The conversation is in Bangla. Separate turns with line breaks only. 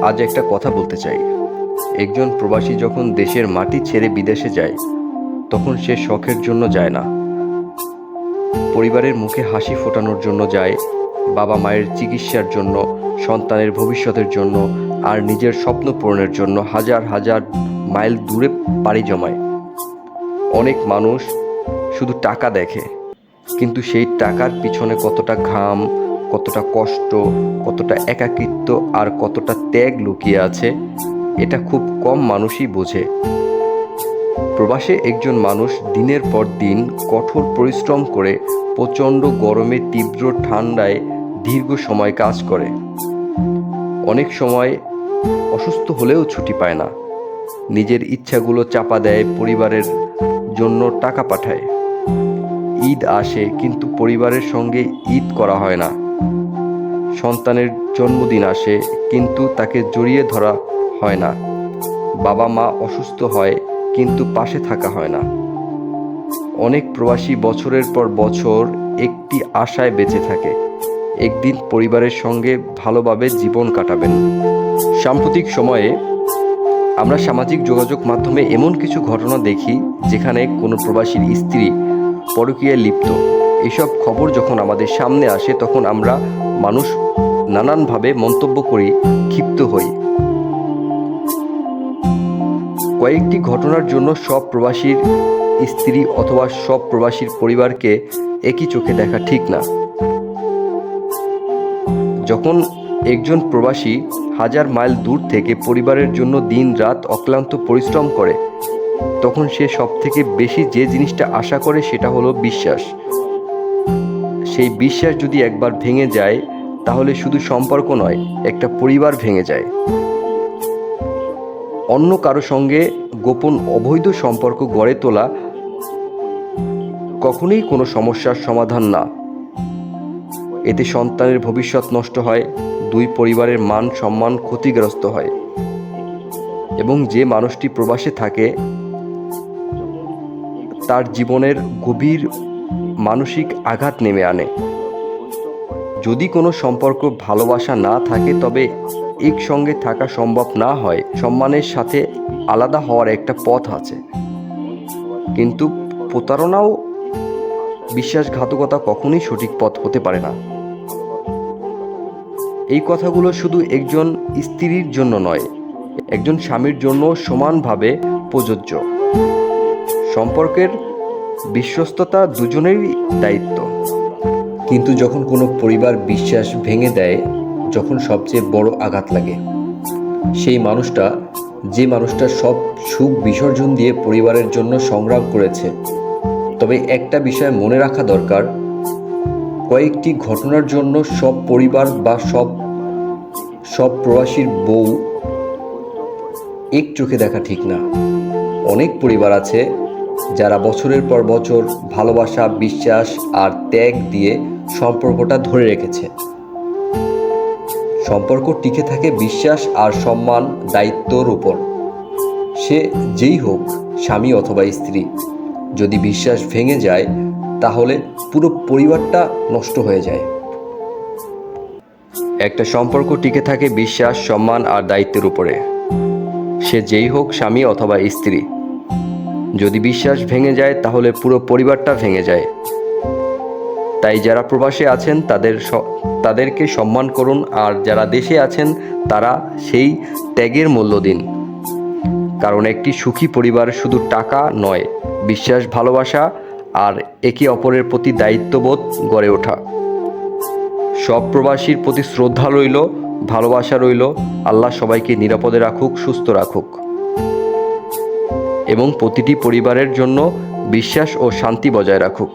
আজ একটা কথা বলতে চাই। একজন প্রবাসী যখন দেশের মাটি ছেড়ে বিদেশে যায়, তখন সে শখের জন্য যায় না, পরিবারের মুখে হাসি ফোটানোর জন্য যায়, বাবা মায়ের চিকিৎসার জন্য, সন্তানের ভবিষ্যতের জন্য, আর নিজের স্বপ্ন পূরণের জন্য হাজার হাজার মাইল দূরে পাড়ি জমায়। অনেক মানুষ শুধু টাকা দেখে, কিন্তু সেই টাকার পিছনে কতটা ঘাম, কতটা কষ্ট, কতটা একাকিত্ব আর কতটা ত্যাগ লুকিয়ে আছে, এটা খুব কম মানুষই বোঝে। প্রবাসে একজন মানুষ দিনের পর দিন কঠোর পরিশ্রম করে প্রচণ্ড গরমে, তীব্র ঠান্ডায় দীর্ঘ সময় কাজ করে। অনেক সময় অসুস্থ হলেও ছুটি পায় না, নিজের ইচ্ছাগুলো চাপা দেয়, পরিবারের জন্য টাকা পাঠায়। ঈদ আসে, কিন্তু পরিবারের সঙ্গে ঈদ করা হয় না। সন্তানের জন্মদিন আসে, কিন্তু তাকে জড়িয়ে ধরা হয় না। বাবা মা অসুস্থ হয়, কিন্তু পাশে থাকা হয় না। অনেক প্রবাসী বছরের পর বছর একটি আশায় বেঁচে থাকে, একদিন পরিবারের সঙ্গে ভালোভাবে জীবন কাটাবেন। সাম্প্রতিক সময়ে আমরা সামাজিক যোগাযোগ মাধ্যমে এমন কিছু ঘটনা দেখি যেখানে কোনো প্রবাসীর স্ত্রী পরকীয়ায় লিপ্ত। এসব খবর যখন আমাদের সামনে আসে, তখন আমরা মানুষ নানানভাবে মন্তব্য করি, ক্ষিপ্ত হই। কয়েকটি ঘটনার জন্য সব প্রবাসীর স্ত্রী অথবা সব প্রবাসীর পরিবারকে একই চোখে দেখা ঠিক না। যখন একজন প্রবাসী হাজার মাইল দূর থেকে পরিবারের জন্য দিন রাত অক্লান্ত পরিশ্রম করে, তখন সে সব থেকে বেশি যে জিনিসটা আশা করে সেটা হলো বিশ্বাস। সেই বিশ্বাস যদি একবার ভেঙে যায়, তাহলে শুধু সম্পর্ক নয়, একটা পরিবার ভেঙে যায়। অন্য কারো সঙ্গে গোপন অবৈধ সম্পর্ক গড়ে তোলা কখনোই কোনো সমস্যার সমাধান না। এতে সন্তানের ভবিষ্যৎ নষ্ট হয়, দুই পরিবারের মান সম্মান ক্ষতিগ্রস্ত হয়, এবং যে মানুষটি প্রবাসে থাকে তার জীবনের গভীর মানসিক আঘাত নেমে আনে। যদি কোনো সম্পর্ক ভালোবাসা না থাকে, তবে একসঙ্গে থাকা সম্ভব না হয়, সম্মানের সাথে আলাদা হওয়ার একটা পথ আছে। কিন্তু প্রতারণাও বিশ্বাসঘাতকতা কখনোই সঠিক পথ হতে পারে না। এই কথাগুলো শুধু একজন স্ত্রীর জন্য নয়, একজন স্বামীর জন্য সমানভাবে প্রযোজ্য। সম্পর্কের বিশ্বস্ততা দুজনেরই দায়িত্ব। কিন্তু যখন কোনো পরিবার বিশ্বাস ভেঙে দেয়, যখন সবচেয়ে বড় আঘাত লাগে, সেই মানুষটা, যে মানুষটা সব সুখ বিসর্জন দিয়ে পরিবারের জন্য সংগ্রাম করেছে। তবে একটা বিষয় মনে রাখা দরকার, কয়েকটি ঘটনার জন্য সব পরিবার বা সব প্রবাসীর বউ এক চোখে দেখা ঠিক না। অনেক পরিবার আছে যারা বছরের পর বছর ভালোবাসা, বিশ্বাস আর ত্যাগ দিয়ে সম্পর্কটা ধরে রেখেছে। সম্পর্ক টিকে থাকে বিশ্বাস আর সম্মান, দায়িত্বর উপর। সে যেই হোক, স্বামী অথবা স্ত্রী। যদি বিশ্বাস ভেঙে যায়, তাহলে পুরো পরিবারটা নষ্ট হয়ে যায়। একটা সম্পর্ক টিকে থাকে বিশ্বাস, সম্মান আর দায়িত্বের উপরে। সে যেই হোক, স্বামী অথবা স্ত্রী। যদি বিশ্বাস ভেঙে যায়, তাহলে পুরো পরিবারটা ভেঙে যায়। তাই যারা প্রবাসে আছেন তাদেরকে সম্মান করুন, আর যারা দেশে আছেন তারা সেই ত্যাগের মূল্য দিন। কারণ একটি সুখী পরিবার শুধু টাকা নয়, বিশ্বাস, ভালোবাসা আর একে অপরের প্রতি দায়িত্ববোধ গড়ে ওঠা। সব প্রবাসীর প্রতি শ্রদ্ধা রইল, ভালোবাসা রইল। আল্লাহ সবাইকে নিরাপদে রাখুক, সুস্থ রাখুক, এবং প্রতিটি পরিবারের জন্য বিশ্বাস ও শান্তি বজায় রাখুক।